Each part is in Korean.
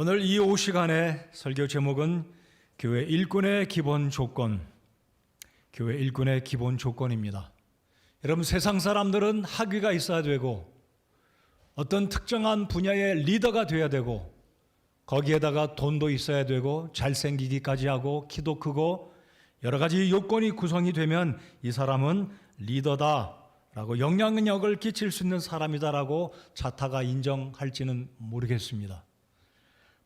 오늘 이 오후 시간에 설교 제목은 교회 일꾼의 기본 조건, 교회 일꾼의 기본 조건입니다. 여러분, 세상 사람들은 학위가 있어야 되고 어떤 특정한 분야의 리더가 되어야 되고 거기에다가 돈도 있어야 되고 잘생기기까지 하고 키도 크고 여러 가지 요건이 구성이 되면 이 사람은 리더다라고 영향력을 끼칠 수 있는 사람이다라고 자타가 인정할지는 모르겠습니다.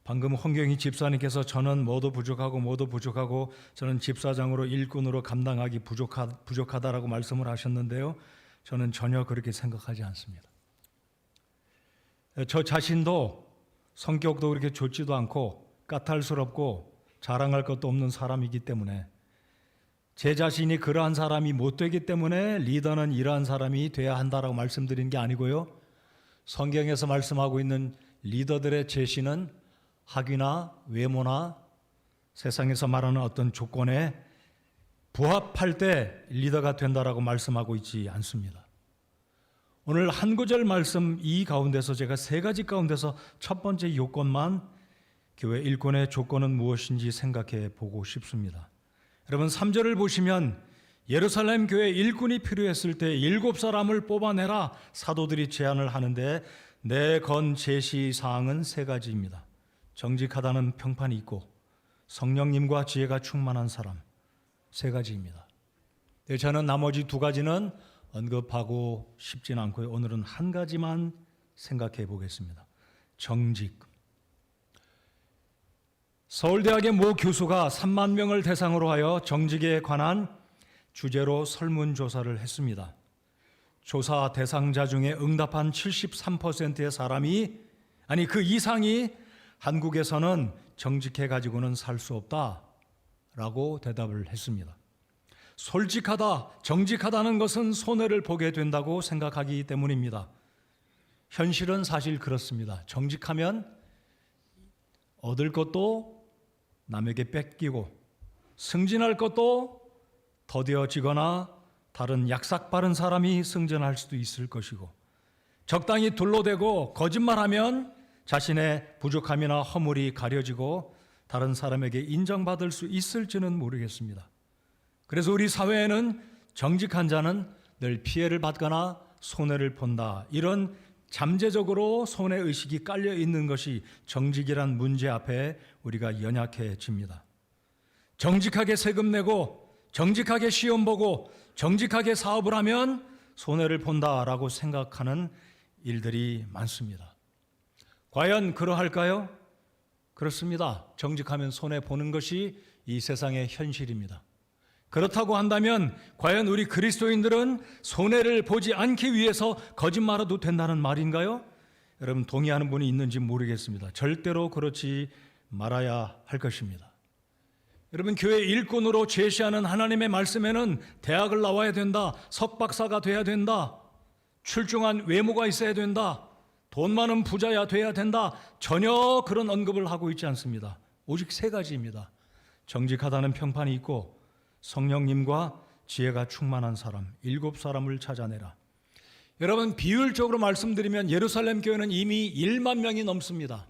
방금 홍경희 집사님께서 저는 뭐도 부족하고 저는 집사장으로 일꾼으로 감당하기 부족하다라고 말씀을 하셨는데요. 저는 전혀 그렇게 생각하지 않습니다. 저 자신도 성격도 그렇게 좋지도 않고 까탈스럽고 자랑할 것도 없는 사람이기 때문에 제 자신이 그러한 사람이 못 되기 때문에 리더는 이러한 사람이 돼야 한다라고 말씀드린 게 아니고요. 성경에서 말씀하고 있는 리더들의 제시는 학위나 외모나 세상에서 말하는 어떤 조건에 부합할 때 리더가 된다라고 말씀하고 있지 않습니다. 오늘 한 구절 말씀 이 가운데서 제가 세 가지 가운데서 첫 번째 요건만 교회 일꾼의 조건은 무엇인지 생각해 보고 싶습니다. 여러분 3절을 보시면 예루살렘 교회 일꾼이 필요했을 때 7사람을 뽑아내라 사도들이 제안을 하는데 내 건 제시 사항은 세 가지입니다. 정직하다는 평판이 있고 성령님과 지혜가 충만한 사람, 세 가지입니다. 저는 나머지 두 가지는 언급하고 싶지는 않고요. 오늘은 한 가지만 생각해 보겠습니다. 정직. 서울대학의 모 교수가 3만 명을 대상으로 하여 정직에 관한 주제로 설문조사를 했습니다. 조사 대상자 중에 응답한 73%의 사람이, 아니 그 이상이 한국에서는 정직해 가지고는 살 수 없다라고 대답을 했습니다. 솔직하다, 정직하다는 것은 손해를 보게 된다고 생각하기 때문입니다. 현실은 사실 그렇습니다. 정직하면 얻을 것도 남에게 뺏기고 승진할 것도 더뎌지거나 다른 약삭 빠른 사람이 승진할 수도 있을 것이고 적당히 둘러대고 거짓말하면 자신의 부족함이나 허물이 가려지고 다른 사람에게 인정받을 수 있을지는 모르겠습니다. 그래서 우리 사회에는 정직한 자는 늘 피해를 받거나 손해를 본다. 이런 잠재적으로 손해의식이 깔려 있는 것이 정직이란 문제 앞에 우리가 연약해집니다. 정직하게 세금 내고 정직하게 시험 보고 정직하게 사업을 하면 손해를 본다라고 생각하는 일들이 많습니다. 과연 그러할까요? 그렇습니다. 정직하면 손해보는 것이 이 세상의 현실입니다. 그렇다고 한다면 과연 우리 그리스도인들은 손해를 보지 않기 위해서 거짓말해도 된다는 말인가요? 여러분 동의하는 분이 있는지 모르겠습니다. 절대로 그렇지 말아야 할 것입니다. 여러분 교회 일꾼으로 제시하는 하나님의 말씀에는 대학을 나와야 된다, 석박사가 돼야 된다, 출중한 외모가 있어야 된다, 돈 많은 부자야 돼야 된다, 전혀 그런 언급을 하고 있지 않습니다. 오직 세 가지입니다. 정직하다는 평판이 있고 성령님과 지혜가 충만한 사람, 7사람을 찾아내라. 여러분 비율적으로 말씀드리면 예루살렘 교회는 이미 1만 명이 넘습니다.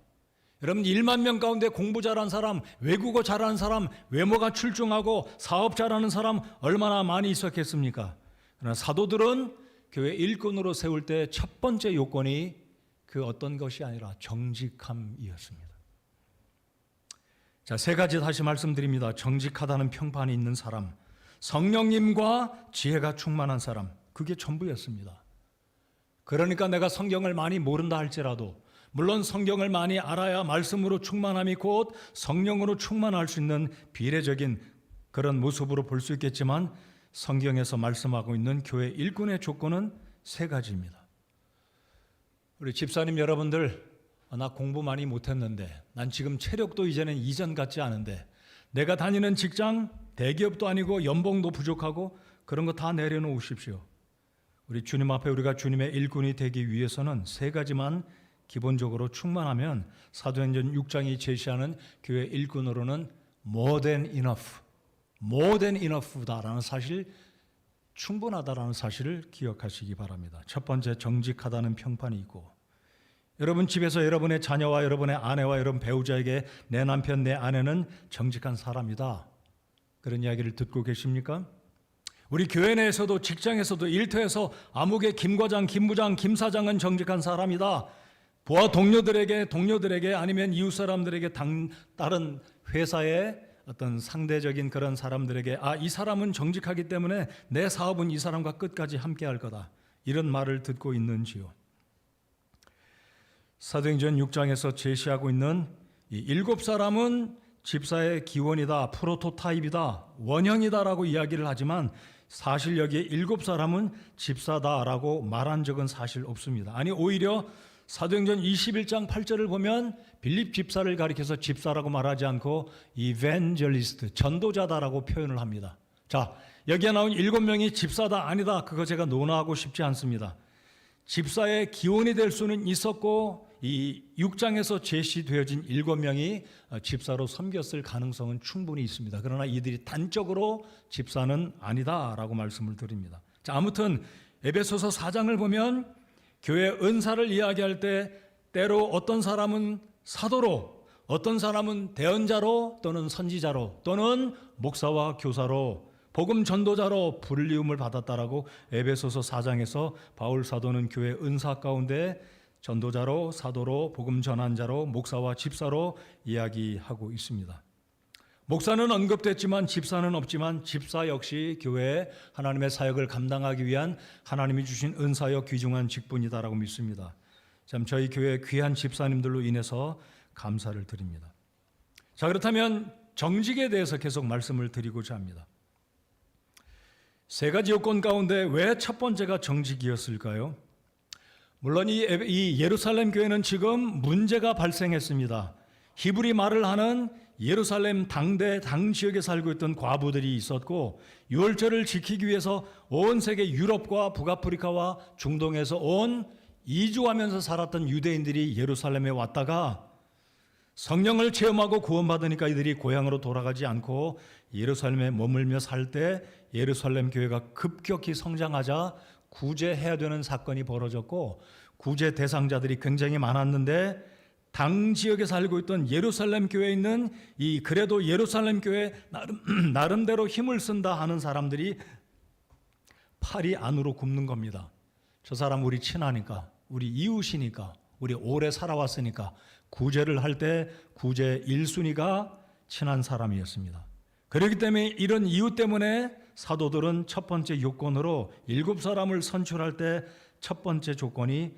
여러분 1만 명 가운데 공부 잘하는 사람, 외국어 잘하는 사람, 외모가 출중하고 사업 잘하는 사람 얼마나 많이 있었겠습니까? 그러나 사도들은 교회 일꾼으로 세울 때 첫 번째 요건이 그 어떤 것이 아니라 정직함이었습니다. 자, 세 가지 다시 말씀드립니다. 정직하다는 평판이 있는 사람, 성령님과 지혜가 충만한 사람, 그게 전부였습니다. 그러니까 내가 성경을 많이 모른다 할지라도, 물론 성경을 많이 알아야 말씀으로 충만함이 곧 성령으로 충만할 수 있는 비례적인 그런 모습으로 볼 수 있겠지만 성경에서 말씀하고 있는 교회 일꾼의 조건은 세 가지입니다. 우리 집사님 여러분들, 나 공부 많이 못했는데, 난 지금 체력도 이제는 이전 같지 않은데, 내가 다니는 직장 대기업도 아니고 연봉도 부족하고 그런 거 다 내려놓으십시오. 우리 주님 앞에 우리가 주님의 일꾼이 되기 위해서는 세 가지만 기본적으로 충만하면 사도행전 6장이 제시하는 교회 일꾼으로는 more than enough다라는 사실, 충분하다라는 사실을 기억하시기 바랍니다. 첫 번째, 정직하다는 평판이 있고 여러분 집에서 여러분의 자녀와 여러분의 아내와 여러분 배우자에게 내 남편, 내 아내는 정직한 사람이다, 그런 이야기를 듣고 계십니까? 우리 교회 내에서도 직장에서도 일터에서 아무개 김과장, 김부장, 김사장은 정직한 사람이다, 부하 동료들에게 아니면 이웃 사람들에게 다른 회사의 어떤 상대적인 그런 사람들에게 이 사람은 정직하기 때문에 내 사업은 이 사람과 끝까지 함께 할 거다, 이런 말을 듣고 있는지요? 사도행전 6장에서 제시하고 있는 이 7사람은 집사의 기원이다, 프로토타입이다, 원형이다라고 이야기를 하지만 사실 여기에 7사람은 집사다라고 말한 적은 사실 없습니다. 아니, 오히려 사도행전 21장 8절을 보면 빌립 집사를 가리켜서 집사라고 말하지 않고 이벤젤리스트, 전도자다라고 표현을 합니다. 자, 여기에 나온 7명이 집사다 아니다, 그거 제가 논하고 싶지 않습니다. 집사의 기원이 될 수는 있었고 이 6장에서 제시되어진 7명이 집사로 섬겼을 가능성은 충분히 있습니다. 그러나 이들이 단적으로 집사는 아니다라고 말씀을 드립니다. 자, 아무튼 에베소서 4장을 보면 교회 은사를 이야기할 때 때로 어떤 사람은 사도로, 어떤 사람은 대언자로 또는 선지자로 또는 목사와 교사로, 복음 전도자로 불리움을 받았다라고 에베소서 4장에서 바울 사도는 교회 은사 가운데 전도자로, 사도로, 복음 전환자로, 목사와 집사로 이야기하고 있습니다. 목사는 언급됐지만 집사는 없지만 집사 역시 교회에 하나님의 사역을 감당하기 위한 하나님이 주신 은사여 귀중한 직분이다라고 믿습니다. 참 저희 교회 귀한 집사님들로 인해서 감사를 드립니다. 자, 그렇다면 정직에 대해서 계속 말씀을 드리고자 합니다. 세 가지 요건 가운데 왜 첫 번째가 정직이었을까요? 물론 이 예루살렘 교회는 지금 문제가 발생했습니다. 히브리 말을 하는 예루살렘 당 지역에 살고 있던 과부들이 있었고, 유월절을 지키기 위해서 온 세계 유럽과 북아프리카와 중동에서 온 이주하면서 살았던 유대인들이 예루살렘에 왔다가 성령을 체험하고 구원받으니까 이들이 고향으로 돌아가지 않고 예루살렘에 머물며 살 때 예루살렘 교회가 급격히 성장하자 구제해야 되는 사건이 벌어졌고, 구제 대상자들이 굉장히 많았는데 당 지역에 살고 있던 예루살렘 교회에 있는 그래도 예루살렘 교회 나름대로 힘을 쓴다 하는 사람들이 팔이 안으로 굽는 겁니다. 저 사람 우리 친하니까, 우리 이웃이니까, 우리 오래 살아왔으니까 구제를 할 때 구제 1순위가 친한 사람이었습니다. 그렇기 때문에 이런 이유 때문에 사도들은 첫 번째 요건으로 7사람을 선출할 때 첫 번째 조건이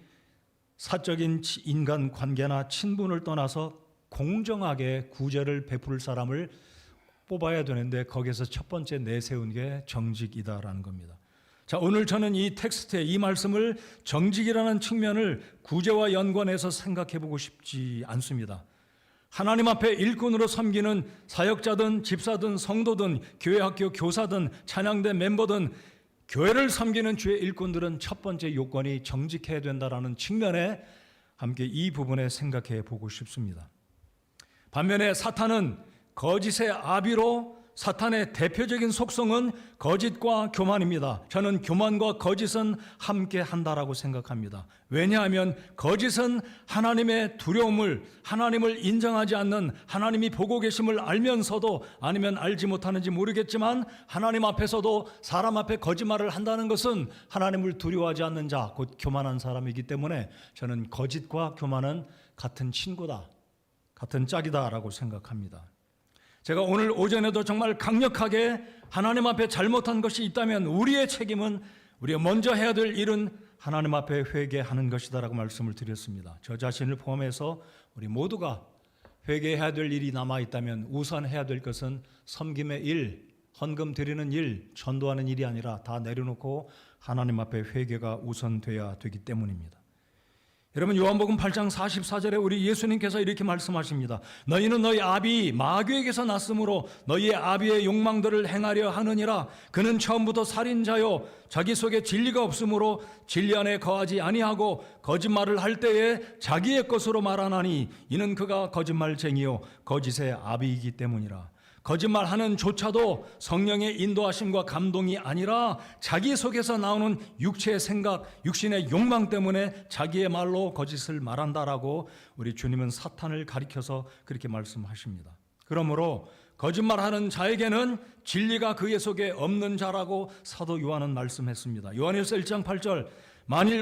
사적인 인간 관계나 친분을 떠나서 공정하게 구제를 베풀 사람을 뽑아야 되는데 거기에서 첫 번째 내세운 게 정직이다라는 겁니다. 자, 오늘 저는 이 텍스트의 이 말씀을 정직이라는 측면을 구제와 연관해서 생각해 보고 싶지 않습니다. 하나님 앞에 일꾼으로 섬기는 사역자든 집사든 성도든 교회 학교 교사든 찬양대 멤버든 교회를 섬기는 주의 일꾼들은 첫 번째 요건이 정직해야 된다라는 측면에 함께 이 부분에 생각해 보고 싶습니다. 반면에 사탄은 거짓의 아비로, 사탄의 대표적인 속성은 거짓과 교만입니다. 저는 교만과 거짓은 함께 한다라고 생각합니다. 왜냐하면 거짓은 하나님의 두려움을, 하나님을 인정하지 않는, 하나님이 보고 계심을 알면서도 아니면 알지 못하는지 모르겠지만 하나님 앞에서도 사람 앞에 거짓말을 한다는 것은 하나님을 두려워하지 않는 자, 곧 교만한 사람이기 때문에 저는 거짓과 교만은 같은 친구다, 같은 짝이다라고 생각합니다. 제가 오늘 오전에도 정말 강력하게 하나님 앞에 잘못한 것이 있다면 우리의 책임은, 우리가 먼저 해야 될 일은 하나님 앞에 회개하는 것이다라고 말씀을 드렸습니다. 저 자신을 포함해서 우리 모두가 회개해야 될 일이 남아있다면 우선 해야 될 것은 섬김의 일, 헌금 드리는 일, 전도하는 일이 아니라 다 내려놓고 하나님 앞에 회개가 우선돼야 되기 때문입니다. 여러분, 요한복음 8장 44절에 우리 예수님께서 이렇게 말씀하십니다. 너희는 너희 아비 마귀에게서 났으므로 너희의 아비의 욕망들을 행하려 하느니라. 그는 처음부터 살인자요 자기 속에 진리가 없으므로 진리 안에 거하지 아니하고 거짓말을 할 때에 자기의 것으로 말하나니 이는 그가 거짓말쟁이요 거짓의 아비이기 때문이라. 거짓말하는 조차도 성령의 인도하심과 감동이 아니라 자기 속에서 나오는 육체의 생각, 육신의 욕망 때문에 자기의 말로 거짓을 말한다라고 우리 주님은 사탄을 가리켜서 그렇게 말씀하십니다. 그러므로 거짓말하는 자에게는 진리가 그의 속에 없는 자라고 사도 요한은 말씀했습니다. 요한일서 1장 8절, 만일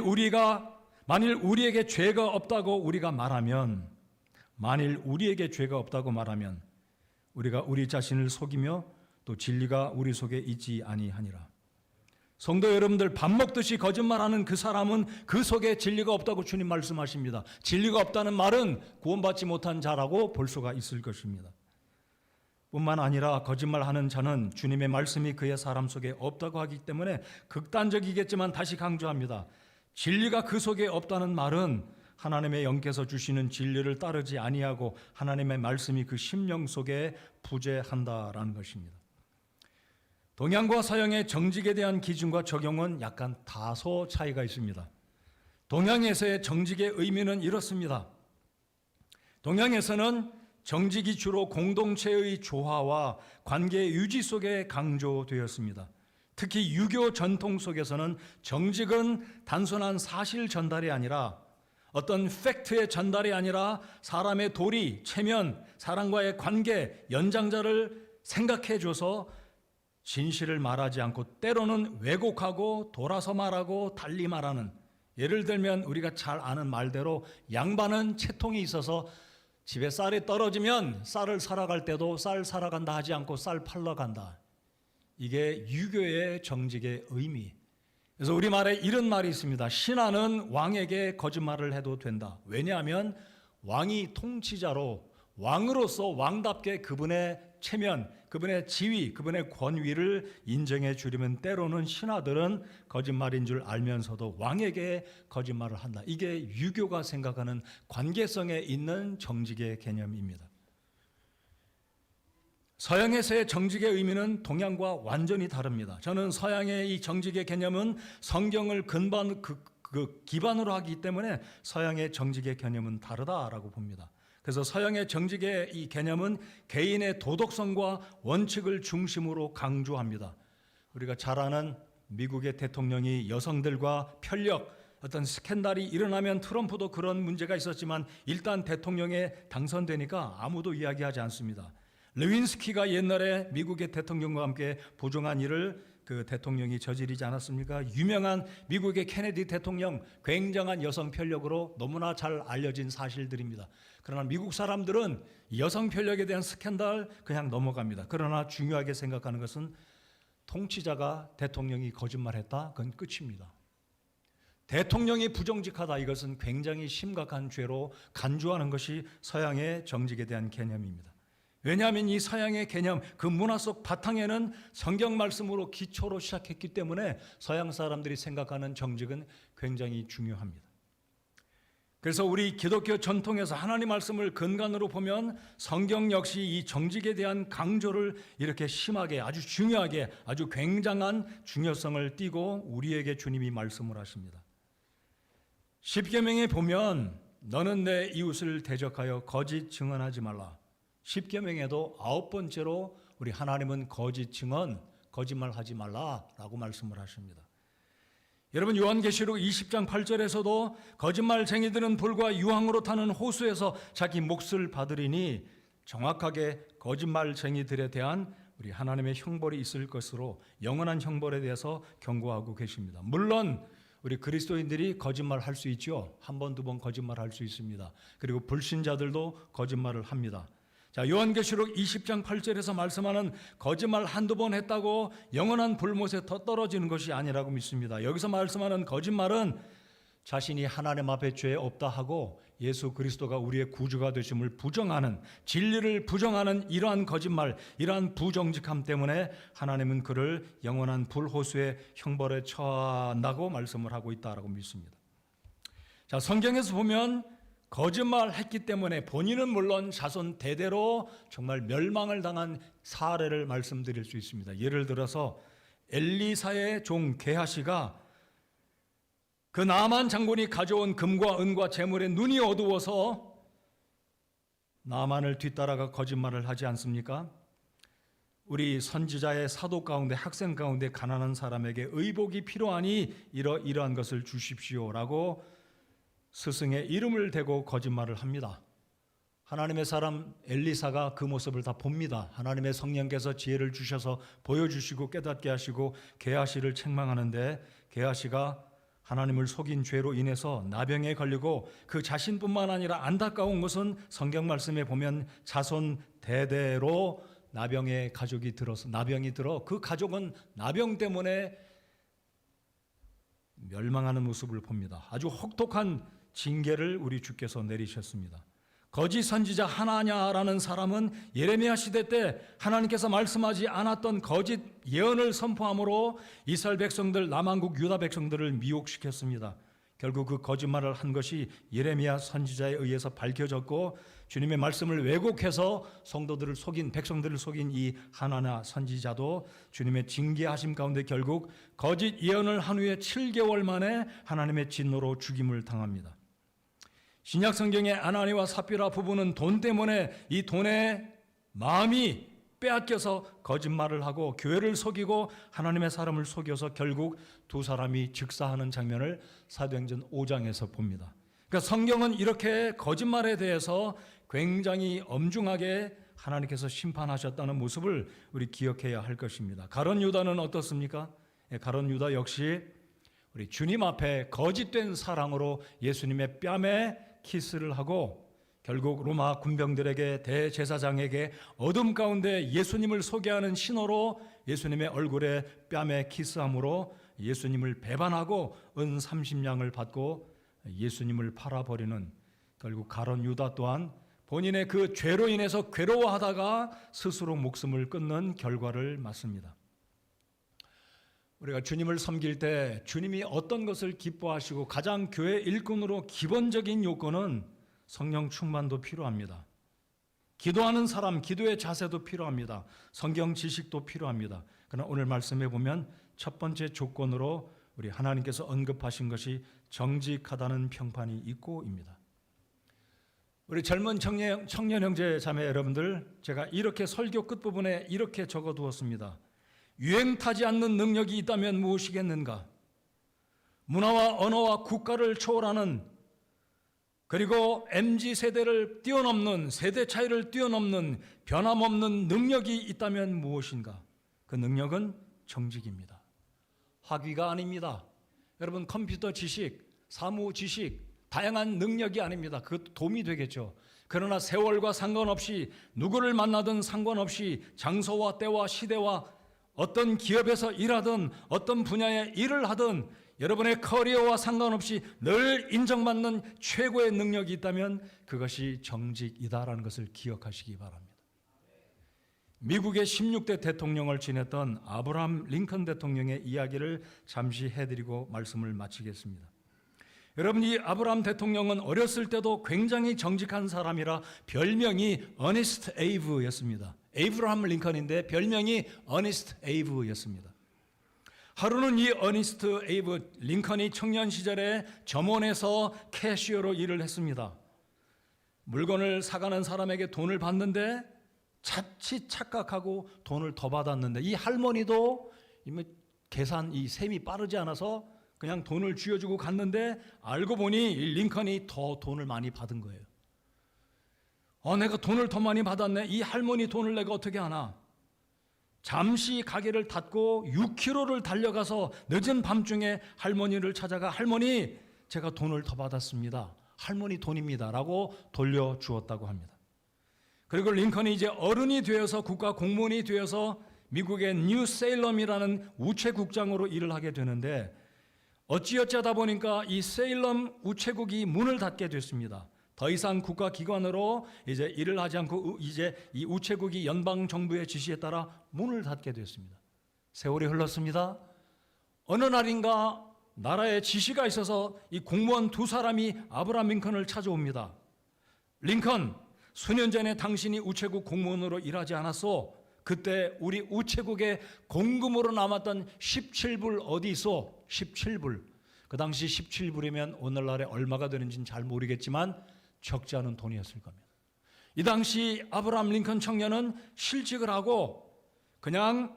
우리에게 죄가 없다고 우리가 말하면, 만일 우리에게 죄가 없다고 말하면 우리가 우리 자신을 속이며 또 진리가 우리 속에 있지 아니하니라. 성도 여러분들, 밥 먹듯이 거짓말하는 그 사람은 그 속에 진리가 없다고 주님 말씀하십니다. 진리가 없다는 말은 구원받지 못한 자라고 볼 수가 있을 것입니다. 뿐만 아니라 거짓말하는 자는 주님의 말씀이 그의 사람 속에 없다고 하기 때문에 극단적이겠지만 다시 강조합니다. 진리가 그 속에 없다는 말은 하나님의 영께서 주시는 진리를 따르지 아니하고 하나님의 말씀이 그 심령 속에 부재한다라는 것입니다. 동양과 서양의 정직에 대한 기준과 적용은 약간 다소 차이가 있습니다. 동양에서의 정직의 의미는 이렇습니다. 동양에서는 정직이 주로 공동체의 조화와 관계 유지 속에 강조되었습니다. 특히 유교 전통 속에서는 정직은 단순한 사실 전달이 아니라 어떤 팩트의 전달이 아니라 사람의 도리, 체면, 사람과의 관계, 연장자를 생각해줘서 진실을 말하지 않고 때로는 왜곡하고 돌아서 말하고 달리 말하는, 예를 들면 우리가 잘 아는 말대로 양반은 채통이 있어서 집에 쌀이 떨어지면 쌀을 사러 갈 때도 쌀 사러 간다 하지 않고 쌀 팔러 간다. 이게 유교의 정직의 의미. 그래서 우리말에 이런 말이 있습니다. 신하는 왕에게 거짓말을 해도 된다. 왜냐하면 왕이 통치자로 왕으로서 왕답게 그분의 체면, 그분의 지위, 그분의 권위를 인정해 주려면 때로는 신하들은 거짓말인 줄 알면서도 왕에게 거짓말을 한다. 이게 유교가 생각하는 관계성에 있는 정직의 개념입니다. 서양에서의 정직의 의미는 동양과 완전히 다릅니다. 저는 서양의 이 정직의 개념은 성경을 기반으로 하기 때문에 서양의 정직의 개념은 다르다라고 봅니다. 그래서 서양의 정직의 이 개념은 개인의 도덕성과 원칙을 중심으로 강조합니다. 우리가 잘 아는 미국의 대통령이 여성들과 편력, 어떤 스캔들이 일어나면 트럼프도 그런 문제가 있었지만 일단 대통령에 당선되니까 아무도 이야기하지 않습니다. 레윈스키가 옛날에 미국의 대통령과 함께 부정한 일을 그 대통령이 저지르지 않았습니까? 유명한 미국의 케네디 대통령, 굉장한 여성 편력으로 너무나 잘 알려진 사실들입니다. 그러나 미국 사람들은 여성 편력에 대한 스캔들 그냥 넘어갑니다. 그러나 중요하게 생각하는 것은 통치자가 대통령이 거짓말했다, 그건 끝입니다. 대통령이 부정직하다, 이것은 굉장히 심각한 죄로 간주하는 것이 서양의 정직에 대한 개념입니다. 왜냐하면 이 서양의 개념, 그 문화 속 바탕에는 성경 말씀으로 기초로 시작했기 때문에 서양 사람들이 생각하는 정직은 굉장히 중요합니다. 그래서 우리 기독교 전통에서 하나님 말씀을 근간으로 보면 성경 역시 이 정직에 대한 강조를 이렇게 심하게, 아주 중요하게, 아주 굉장한 중요성을 띠고 우리에게 주님이 말씀을 하십니다. 십계명에 보면 너는 내 이웃을 대적하여 거짓 증언하지 말라. 십계명에도 9번째로 우리 하나님은 거짓 증언, 거짓말하지 말라라고 말씀을 하십니다. 여러분, 요한계시록 20장 8절에서도 거짓말쟁이들은 불과 유황으로 타는 호수에서 자기 몫을 받으리니 정확하게 거짓말쟁이들에 대한 우리 하나님의 형벌이 있을 것으로 영원한 형벌에 대해서 경고하고 계십니다. 물론 우리 그리스도인들이 거짓말할 수 있죠. 한 번, 두 번 거짓말할 수 있습니다. 그리고 불신자들도 거짓말을 합니다. 자, 요한계시록 20장 8절에서 말씀하는 거짓말 한두 번 했다고 영원한 불못에 더 떨어지는 것이 아니라고 믿습니다. 여기서 말씀하는 거짓말은 자신이 하나님 앞에 죄 없다 하고 예수 그리스도가 우리의 구주가 되심을 부정하는, 진리를 부정하는 이러한 거짓말, 이러한 부정직함 때문에 하나님은 그를 영원한 불호수의 형벌에 처한다고 말씀을 하고 있다라고 믿습니다. 자, 성경에서 보면 거짓말했기 때문에 본인은 물론 자손 대대로 정말 멸망을 당한 사례를 말씀드릴 수 있습니다. 예를 들어서 엘리사의 종 게하시가 그 나만 장군이 가져온 금과 은과 재물에 눈이 어두워서 나만을 뒤따라가 거짓말을 하지 않습니까? 우리 선지자의 사도 가운데 학생 가운데 가난한 사람에게 의복이 필요하니 이러한 것을 주십시오라고 스승의 이름을 대고 거짓말을 합니다. 하나님의 사람 엘리사가 그 모습을 다 봅니다. 하나님의 성령께서 지혜를 주셔서 보여주시고 깨닫게 하시고 게하시를 책망하는데, 게하시가 하나님을 속인 죄로 인해서 나병에 걸리고 그 자신뿐만 아니라 안타까운 것은 성경 말씀에 보면 자손 대대로 나병의 가족이 들어서 나병이 들어 그 가족은 나병 때문에 멸망하는 모습을 봅니다. 아주 혹독한 징계를 우리 주께서 내리셨습니다. 거짓 선지자 하나냐라는 사람은 예레미야 시대 때 하나님께서 말씀하지 않았던 거짓 예언을 선포함으로 이스라엘 백성들, 남한국 유다 백성들을 미혹시켰습니다. 결국 그 거짓말을 한 것이 예레미야 선지자에 의해서 밝혀졌고, 주님의 말씀을 왜곡해서 성도들을 속인, 백성들을 속인 이 하나냐 선지자도 주님의 징계하심 가운데 결국 거짓 예언을 한 후에 7개월 만에 하나님의 진노로 죽임을 당합니다. 신약 성경의 아나니와 삽비라 부부는 돈 때문에 이 돈에 마음이 빼앗겨서 거짓말을 하고 교회를 속이고 하나님의 사람을 속여서 결국 두 사람이 즉사하는 장면을 사도행전 5장에서 봅니다. 그러니까 성경은 이렇게 거짓말에 대해서 굉장히 엄중하게 하나님께서 심판하셨다는 모습을 우리 기억해야 할 것입니다. 가룟 유다는 어떻습니까? 가룟 유다 역시 우리 주님 앞에 거짓된 사랑으로 예수님의 뺨에 키스를 하고 결국 로마 군병들에게 대제사장에게 어둠 가운데 예수님을 소개하는 신호로 예수님의 얼굴에 뺨에 키스함으로 예수님을 배반하고 은 30냥을 받고 예수님을 팔아버리는, 결국 가룟 유다 또한 본인의 그 죄로 인해서 괴로워하다가 스스로 목숨을 끊는 결과를 맞습니다. 우리가 주님을 섬길 때 주님이 어떤 것을 기뻐하시고 가장 교회 일꾼으로 기본적인 요건은 성령 충만도 필요합니다. 기도하는 사람, 기도의 자세도 필요합니다. 성경 지식도 필요합니다. 그러나 오늘 말씀해 보면 첫 번째 조건으로 우리 하나님께서 언급하신 것이 정직하다는 평판이 있고입니다. 우리 젊은 청년 형제 자매 여러분들, 제가 이렇게 설교 끝부분에 이렇게 적어두었습니다. 유행 타지 않는 능력이 있다면 무엇이겠는가? 문화와 언어와 국가를 초월하는, 그리고 MZ세대를 뛰어넘는, 세대 차이를 뛰어넘는 변함없는 능력이 있다면 무엇인가? 그 능력은 정직입니다. 학위가 아닙니다. 여러분, 컴퓨터 지식, 사무 지식, 다양한 능력이 아닙니다. 그것도 도움이 되겠죠. 그러나 세월과 상관없이, 누구를 만나든 상관없이, 장소와 때와 시대와 어떤 기업에서 일하든 어떤 분야의 일을 하든 여러분의 커리어와 상관없이 늘 인정받는 최고의 능력이 있다면 그것이 정직이다라는 것을 기억하시기 바랍니다. 미국의 16대 대통령을 지냈던 아브라함 링컨 대통령의 이야기를 잠시 해드리고 말씀을 마치겠습니다. 여러분, 이 아브라함 대통령은 어렸을 때도 굉장히 정직한 사람이라 별명이 어니스트 에이브였습니다. 에이브라함 링컨인데 별명이 어니스트 에이브였습니다. 하루는 이 어니스트 에이브 링컨이 청년 시절에 점원에서 캐시어로 일을 했습니다. 물건을 사가는 사람에게 돈을 받는데 자칫 착각하고 돈을 더 받았는데, 이 할머니도 계산 이 셈이 빠르지 않아서 그냥 돈을 쥐어주고 갔는데 알고 보니 링컨이 더 돈을 많이 받은 거예요. 내가 돈을 더 많이 받았네. 이 할머니 돈을 내가 어떻게 하나? 잠시 가게를 닫고 6km를 달려가서 늦은 밤중에 할머니를 찾아가, 할머니, 제가 돈을 더 받았습니다. 할머니 돈입니다. 라고 돌려주었다고 합니다. 그리고 링컨이 이제 어른이 되어서 국가 공무원이 되어서 미국의 뉴 세일럼이라는 우체국장으로 일을 하게 되는데, 어찌어쩌다 보니까 이 세일럼 우체국이 문을 닫게 됐습니다. 더 이상 국가기관으로 이제 일을 하지 않고 이제 이 우체국이 연방 정부의 지시에 따라 문을 닫게 됐습니다. 세월이 흘렀습니다. 어느 날인가 나라에 지시가 있어서 이 공무원 두 사람이 아브라함 링컨을 찾아옵니다. 링컨, 수년 전에 당신이 우체국 공무원으로 일하지 않았소? 그때 우리 우체국에 공금으로 남았던 17불 어디 있어? 17불. 그 당시 17불이면 오늘날에 얼마가 되는지는 잘 모르겠지만 적지 않은 돈이었을 겁니다. 이 당시 아브라함 링컨 청년은 실직을 하고 그냥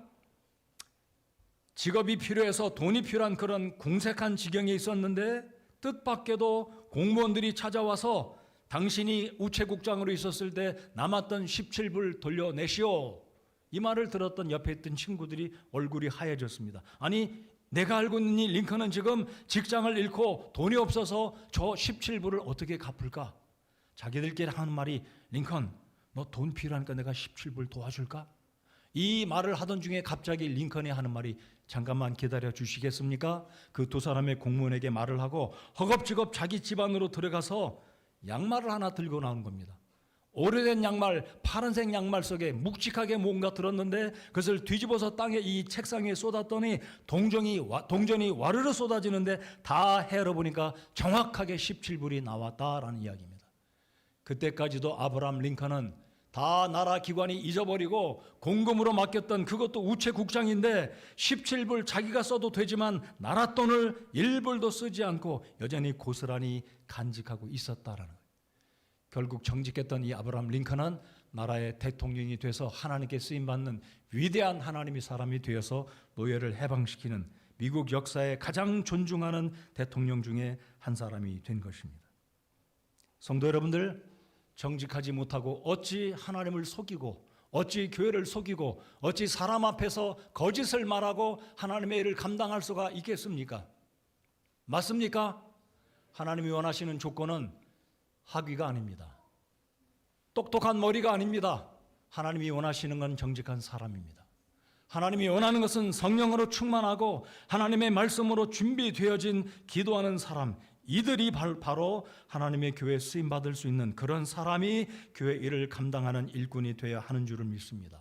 직업이 필요해서 돈이 필요한 그런 궁색한 지경에 있었는데 뜻밖에도 공무원들이 찾아와서 당신이 우체국장으로 있었을 때 남았던 17불 돌려내시오. 이 말을 들었던 옆에 있던 친구들이 얼굴이 하얘졌습니다. 아니, 내가 알고 있는 이 링컨은 지금 직장을 잃고 돈이 없어서 저 17불을 어떻게 갚을까? 자기들끼리 하는 말이, 링컨, 너 돈 필요하니까 내가 17불 도와줄까? 이 말을 하던 중에 갑자기 링컨이 하는 말이, 잠깐만 기다려 주시겠습니까? 그 두 사람의 공무원에게 말을 하고 허겁지겁 자기 집 안으로 들어가서 양말을 하나 들고 나온 겁니다. 오래된 양말, 파란색 양말 속에 묵직하게 뭔가 들었는데 그것을 뒤집어서 땅에 이 책상 위에 쏟았더니 동전이 와르르 쏟아지는데 다 헤아려 보니까 정확하게 17불이 나왔다라는 이야기입니다. 그때까지도 아브라함 링컨은 다 나라 기관이 잊어버리고 공금으로 맡겼던 그것도 우체국장인데 17불 자기가 써도 되지만 나라 돈을 1불도 쓰지 않고 여전히 고스란히 간직하고 있었다라는 거예요. 결국 정직했던 이 아브라함 링컨은 나라의 대통령이 돼서 하나님께 쓰임받는 위대한 하나님의 사람이 되어서 노예를 해방시키는 미국 역사에 가장 존중하는 대통령 중에 한 사람이 된 것입니다. 성도 여러분들, 정직하지 못하고 어찌 하나님을 속이고 어찌 교회를 속이고 어찌 사람 앞에서 거짓을 말하고 하나님의 일을 감당할 수가 있겠습니까? 맞습니까? 하나님이 원하시는 조건은 학위가 아닙니다. 똑똑한 머리가 아닙니다. 하나님이 원하시는 건 정직한 사람입니다. 하나님이 원하는 것은 성령으로 충만하고 하나님의 말씀으로 준비되어진 기도하는 사람, 이들이 바로 하나님의 교회에 쓰임받을 수 있는 그런 사람이 교회 일을 감당하는 일꾼이 되어야 하는 줄을 믿습니다.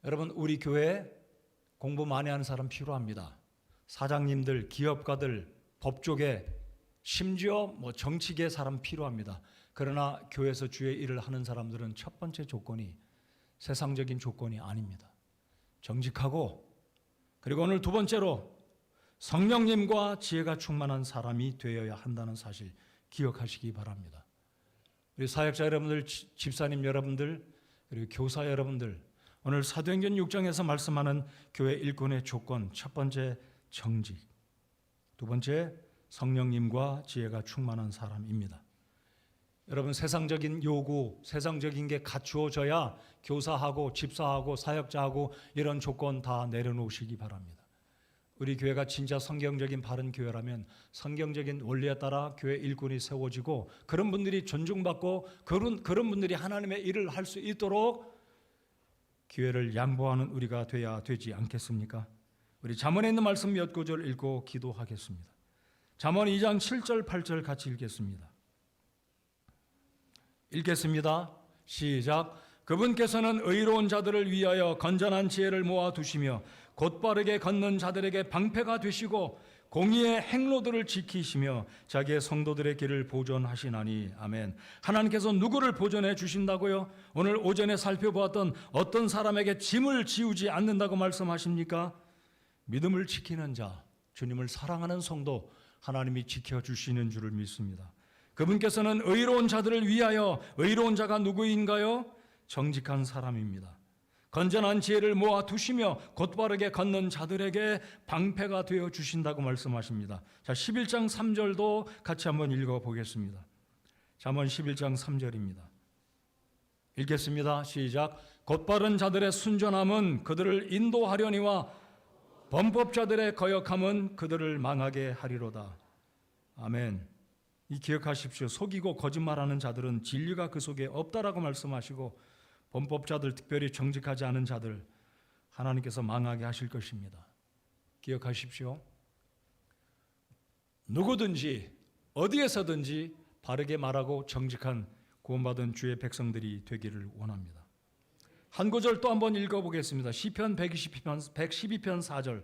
여러분, 우리 교회에 공부 많이 하는 사람 필요합니다. 사장님들, 기업가들, 법조계, 심지어 정치계 사람 필요합니다. 그러나 교회에서 주의 일을 하는 사람들은 첫 번째 조건이 세상적인 조건이 아닙니다. 정직하고, 그리고 오늘 두 번째로 성령님과 지혜가 충만한 사람이 되어야 한다는 사실 기억하시기 바랍니다. 우리 사역자 여러분들, 집사님 여러분들, 그리고 교사 여러분들, 오늘 사도행전 6장에서 말씀하는 교회 일꾼의 조건, 첫 번째 정직, 두 번째 성령님과 지혜가 충만한 사람입니다. 여러분, 세상적인 요구, 세상적인 게 갖추어져야 교사하고 집사하고 사역자하고 이런 조건 다 내려놓으시기 바랍니다. 우리 교회가 진짜 성경적인 바른 교회라면 성경적인 원리에 따라 교회 일꾼이 세워지고 그런 분들이 존중받고 그런 분들이 하나님의 일을 할 수 있도록 교회를 양보하는 우리가 돼야 되지 않겠습니까? 우리 잠언에 있는 말씀 몇 구절 읽고 기도하겠습니다. 잠언 2장 7절 8절 같이 읽겠습니다. 읽겠습니다. 시작. 그분께서는 의로운 자들을 위하여 건전한 지혜를 모아두시며 곧바르게 걷는 자들에게 방패가 되시고 공의의 행로들을 지키시며 자기의 성도들의 길을 보존하시나니. 아멘. 하나님께서 누구를 보존해 주신다고요? 오늘 오전에 살펴보았던 어떤 사람에게 짐을 지우지 않는다고 말씀하십니까? 믿음을 지키는 자, 주님을 사랑하는 성도, 하나님이 지켜주시는 줄을 믿습니다. 그분께서는 의로운 자들을 위하여, 의로운 자가 누구인가요? 정직한 사람입니다. 건전한 지혜를 모아 두시며 곧바르게 걷는 자들에게 방패가 되어 주신다고 말씀하십니다. 자, 11장 3절도 같이 한번 읽어보겠습니다. 잠언 11장 3절입니다. 읽겠습니다. 시작. 곧바른 자들의 순전함은 그들을 인도하려니와 범법자들의 거역함은 그들을 망하게 하리로다. 아멘. 이 기억하십시오. 속이고 거짓말하는 자들은 진리가 그 속에 없다라고 말씀하시고 범법자들, 특별히 정직하지 않은 자들 하나님께서 망하게 하실 것입니다. 기억하십시오. 누구든지 어디에서든지 바르게 말하고 정직한 구원받은 주의 백성들이 되기를 원합니다. 한 구절 또 한번 읽어보겠습니다. 시편 112편 4절.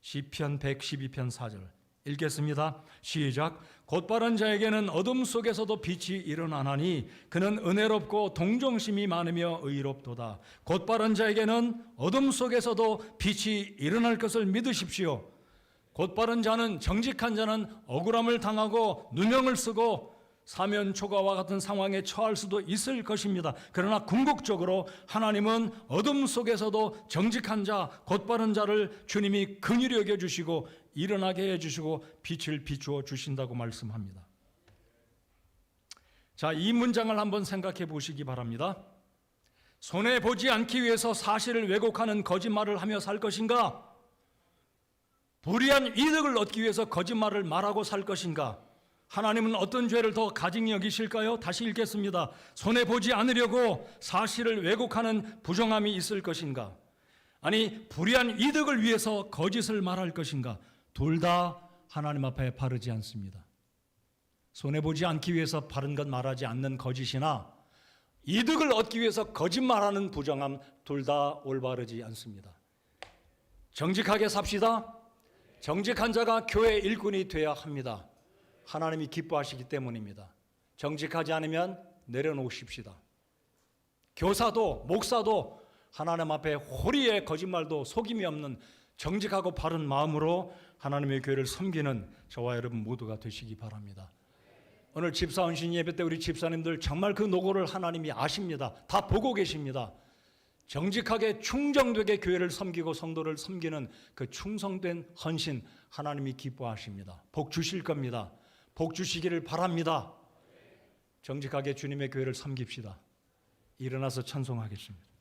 시편 112편 4절 읽겠습니다. 시작. 곧바른 자에게는 어둠 속에서도 빛이 일어나나니 그는 은혜롭고 동정심이 많으며 의롭도다. 곧바른 자에게는 어둠 속에서도 빛이 일어날 것을 믿으십시오. 곧바른 자는, 정직한 자는 억울함을 당하고 누명을 쓰고 사면초가와 같은 상황에 처할 수도 있을 것입니다. 그러나 궁극적으로 하나님은 어둠 속에서도 정직한 자, 곧바른 자를 주님이 긍휼히 여겨주시고 일어나게 해주시고 빛을 비추어 주신다고 말씀합니다. 자, 이 문장을 한번 생각해 보시기 바랍니다. 손해보지 않기 위해서 사실을 왜곡하는 거짓말을 하며 살 것인가? 불이한 이득을 얻기 위해서 거짓말을 말하고 살 것인가? 하나님은 어떤 죄를 더 가증히 여기실까요? 다시 읽겠습니다. 손해보지 않으려고 사실을 왜곡하는 부정함이 있을 것인가? 아니, 불이한 이득을 위해서 거짓을 말할 것인가? 둘 다 하나님 앞에 바르지 않습니다. 손해보지 않기 위해서 바른 것 말하지 않는 거짓이나 이득을 얻기 위해서 거짓말하는 부정함, 둘 다 올바르지 않습니다. 정직하게 삽시다. 정직한 자가 교회 일꾼이 되어야 합니다. 하나님이 기뻐하시기 때문입니다. 정직하지 않으면 내려놓으십시다. 교사도 목사도 하나님 앞에 호리의 거짓말도 속임이 없는 정직하고 바른 마음으로 하나님의 교회를 섬기는 저와 여러분 모두가 되시기 바랍니다. 오늘 집사 헌신 예배 때 우리 집사님들 정말 그 노고를 하나님이 아십니다. 다 보고 계십니다. 정직하게 충정되게 교회를 섬기고 성도를 섬기는 그 충성된 헌신 하나님이 기뻐하십니다. 복 주실 겁니다. 복 주시기를 바랍니다. 정직하게 주님의 교회를 섬깁시다. 일어나서 찬송하겠습니다.